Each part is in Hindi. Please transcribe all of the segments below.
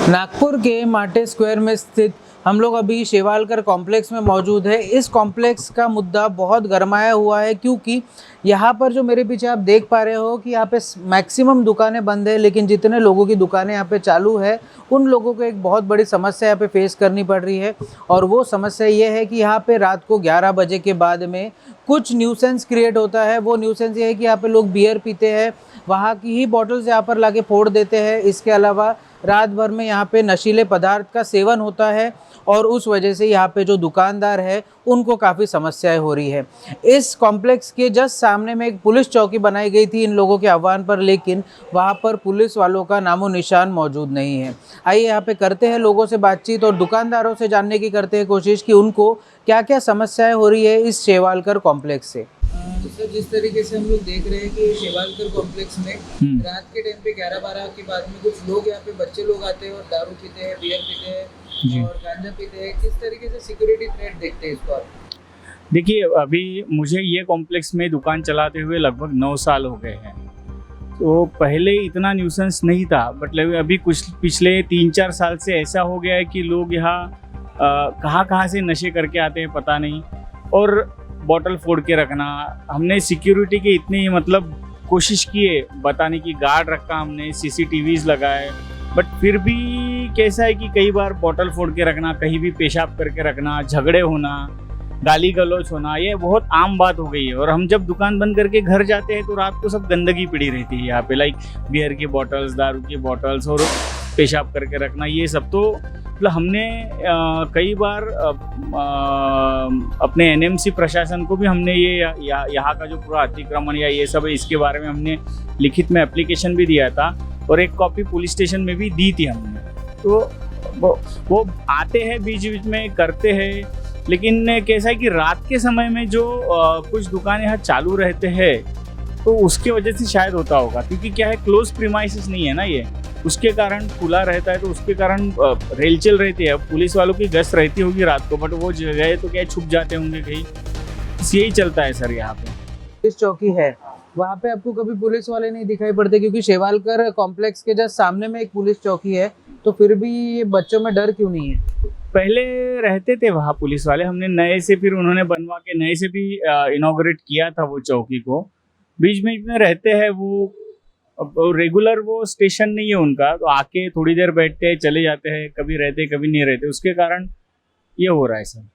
नागपुर के माटे स्क्वायर में स्थित हम लोग अभी शेवालकर कॉम्प्लेक्स में मौजूद है। इस कॉम्प्लेक्स का मुद्दा बहुत गरमाया हुआ है क्योंकि यहाँ पर जो मेरे पीछे आप देख पा रहे हो कि यहाँ पे मैक्सिमम दुकानें बंद है, लेकिन जितने लोगों की दुकानें यहाँ पे चालू है उन लोगों को एक बहुत बड़ी समस्या यहाँ पे फेस करनी पड़ रही है। और वो समस्या ये है कि यहाँ पे रात को 11 बजे के बाद में कुछ न्यूसेंस क्रिएट होता है। वो न्यूसेंस ये है कि यहाँ पे लोग बियर पीते हैं, वहाँ की ही बॉटल्स यहाँ पर लाके फोड़ देते हैं। इसके अलावा रात भर में यहाँ पे नशीले पदार्थ का सेवन होता है और उस वजह से यहाँ पे जो दुकानदार है उनको काफ़ी समस्याएं हो रही है। इस कॉम्प्लेक्स के जस्ट सामने में एक पुलिस चौकी बनाई गई थी इन लोगों के आह्वान पर, लेकिन वहाँ पर पुलिस वालों का नामो निशान मौजूद नहीं है। आइए यहाँ पे करते हैं लोगों से बातचीत और दुकानदारों से जानने की करते हैं कोशिश कि उनको क्या क्या समस्याएं हो रही है इस शेवालकर कॉम्प्लेक्स से। सर, जिस तरीके से हम लोग देख रहे हैं कि शेवालकर कॉम्प्लेक्स में रात के टाइम पे 11-12 के बाद में कुछ लोग यहाँ पे बच्चे लोग आते हैं और दारू पीते हैं, बियर पीते हैं और गांजा पीते हैं। किस तरीके से सिक्योरिटी थ्रेट देखते हैं इसको आप? देखिए, अभी मुझे ये कॉम्प्लेक्स में दुकान चलाते हुए लगभग 9 साल हो गए हैं। तो पहले इतना न्यूसेंस नहीं था, बट अभी कुछ पिछले 3-4 साल से ऐसा हो गया है कि लोग यहाँ कहाँ से नशे करके आते हैं पता नहीं, और बॉटल फोड़ के रखना। हमने सिक्योरिटी के इतनी कोशिश किए बताने की, गार्ड रखा हमने, CCTVs लगाए, बट फिर भी कैसा है कि कई बार बॉटल फोड़ के रखना, कहीं भी पेशाब करके रखना, झगड़े होना, गाली गलौज होना, ये बहुत आम बात हो गई है। और हम जब दुकान बंद करके घर जाते हैं तो रात को सब गंदगी पड़ी रहती है यहाँ पे, लाइक बियर की बॉटल्स, दारू की बॉटल्स और पेशाब करके रखना, ये सब। तो हमने कई बार अपने NMC प्रशासन को भी हमने ये यहाँ का जो पूरा अतिक्रमण या ये सब है इसके बारे में हमने लिखित में एप्लीकेशन भी दिया था और एक कॉपी पुलिस स्टेशन में भी दी थी हमने। तो वो आते हैं बीच बीच में करते हैं, लेकिन कैसा है कि रात के समय में जो कुछ दुकानें यहाँ चालू रहते हैं तो उसके वजह से शायद होता होगा, क्योंकि क्या है, क्लोज प्रीमाइसेस नहीं है ना ये, उसके कारण खुला रहता है, तो उसके कारण रेलचल रहती है। पुलिस वालों की गश्त रहती होगी रात को, बट वो जगह तो क्या छुप जाते होंगे कहीं, यही चलता है सर यहाँ पे। पुलिस चौकी है, वहाँ पे आपको कभी पुलिस वाले नहीं दिखाई पड़ते? क्योंकि शेवालकर कॉम्प्लेक्स के जस्ट सामने में एक पुलिस चौकी है, तो फिर भी ये बच्चों में डर क्यों नहीं है? पहले रहते थे वहाँ पुलिस वाले, हमने नए से फिर उन्होंने बनवा के नए से भी इनॉग्रेट किया था वो चौकी को। बीच में रहते हैं वो, रेगुलर वो स्टेशन नहीं है उनका, तो आके थोड़ी देर बैठते हैं चले जाते हैं, कभी रहते कभी नहीं रहते, उसके कारण ये हो रहा है सर।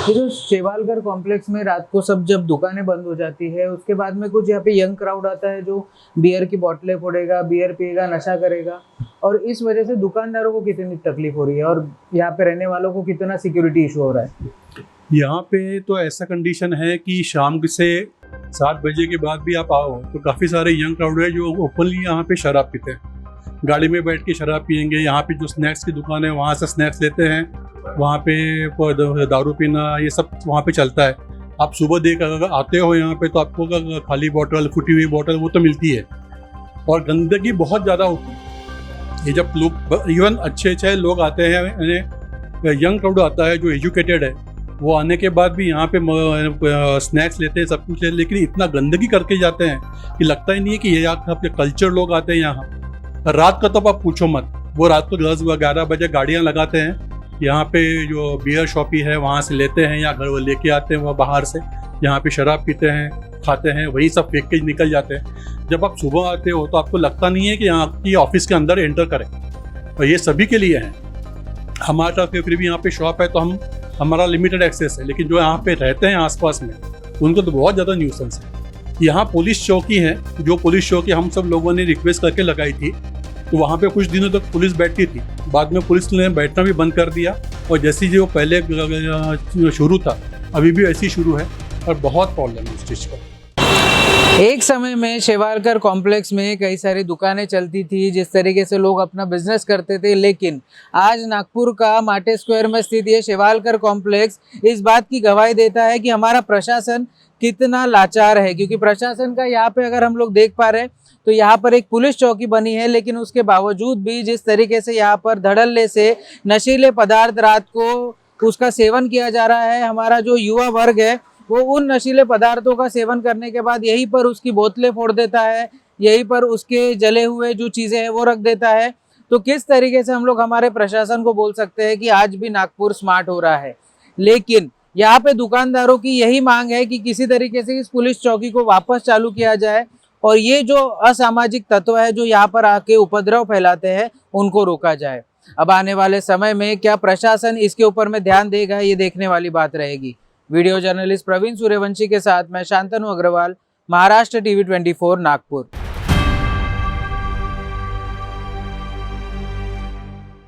ये जो शेवालकर कॉम्प्लेक्स में रात को सब जब दुकानें बंद हो जाती है उसके बाद में कुछ यहाँ पे यंग क्राउड आता है जो बियर की बोतलें फोड़ेगा, बियर पिएगा, नशा करेगा, और इस वजह से दुकानदारों को कितनी तकलीफ हो रही है और यहाँ पे रहने वालों को कितना सिक्योरिटी इशू हो रहा है। यहाँ पे तो ऐसा कंडीशन है कि शाम से 7 बजे के बाद भी आप आओ तो काफ़ी सारे यंग क्राउड है जो ओपनली यहाँ पे शराब पीते हैं, गाड़ी में बैठ के शराब पियेंगे। यहाँ पे जो स्नैक्स की दुकान है वहाँ से स्नैक्स लेते हैं, वहाँ पे दारू पीना ये सब वहाँ पे चलता है। आप सुबह देख अगर आते हो यहाँ पे तो आपको खाली बोतल, फूटी हुई बोतल वो तो मिलती है, और गंदगी बहुत ज़्यादा होती है। ये जब लोग, इवन अच्छे लोग आते हैं, यंग क्राउड आता है जो एजुकेटेड है, वो आने के बाद भी यहाँ पे स्नैक्स लेते हैं, सब कुछ है, लेकिन इतना गंदगी करके जाते हैं कि लगता ही नहीं है कि ये आपके कल्चर लोग आते हैं यहाँ। रात का तो आप पूछो मत, वो रात को 10-11 बजे गाड़ियाँ लगाते हैं, यहाँ पे जो बियर शॉपी है वहाँ से लेते हैं या घर वो लेके आते हैं, वह बाहर से यहाँ पे शराब पीते हैं, खाते हैं, वही सब फेंक के निकल जाते हैं। जब आप सुबह आते हो तो आपको लगता नहीं है कि यहाँ की ऑफिस के अंदर एंटर करें, और ये सभी के लिए है। हमारा फिर भी यहाँ पे शॉप है तो हमारा लिमिटेड एक्सेस है, लेकिन जो यहाँ पे रहते हैं आसपास में उनको तो बहुत ज़्यादा न्यूसेंस है। यहाँ पुलिस चौकी है, जो पुलिस चौकी हम सब लोगों ने रिक्वेस्ट करके लगाई थी, तो वहाँ पे कुछ दिनों तक पुलिस बैठती थी, बाद में पुलिस ने बैठना भी बंद कर दिया, और जैसी जो पहले शुरू था अभी भी ऐसी शुरू है, और बहुत प्रॉब्लम है उस चीज़ का। एक समय में शेवालकर कॉम्प्लेक्स में कई सारी दुकानें चलती थी, जिस तरीके से लोग अपना बिजनेस करते थे, लेकिन आज नागपुर का माटे स्क्वायर में स्थित ये शेवालकर कॉम्प्लेक्स इस बात की गवाही देता है कि हमारा प्रशासन कितना लाचार है। क्योंकि प्रशासन का यहाँ पे अगर हम लोग देख पा रहे हैं तो यहाँ पर एक पुलिस चौकी बनी है, लेकिन उसके बावजूद भी जिस तरीके से यहाँ पर धड़ल्ले से नशीले पदार्थ रात को उसका सेवन किया जा रहा है, हमारा जो युवा वर्ग है वो उन नशीले पदार्थों का सेवन करने के बाद यहीं पर उसकी बोतलें फोड़ देता है, यहीं पर उसके जले हुए जो चीज़ें हैं वो रख देता है, तो किस तरीके से हम लोग हमारे प्रशासन को बोल सकते हैं कि आज भी नागपुर स्मार्ट हो रहा है। लेकिन यहाँ पे दुकानदारों की यही मांग है कि किसी तरीके से इस पुलिस चौकी को वापस चालू किया जाए और ये जो असामाजिक तत्व है जो यहाँ पर आके उपद्रव फैलाते हैं उनको रोका जाए। अब आने वाले समय में क्या प्रशासन इसके ऊपर में ध्यान देगा, ये देखने वाली बात रहेगी। वीडियो जर्नलिस्ट प्रवीण सूर्यवंशी के साथ मैं शांतनु अग्रवाल, महाराष्ट्र टीवी 24 नागपुर।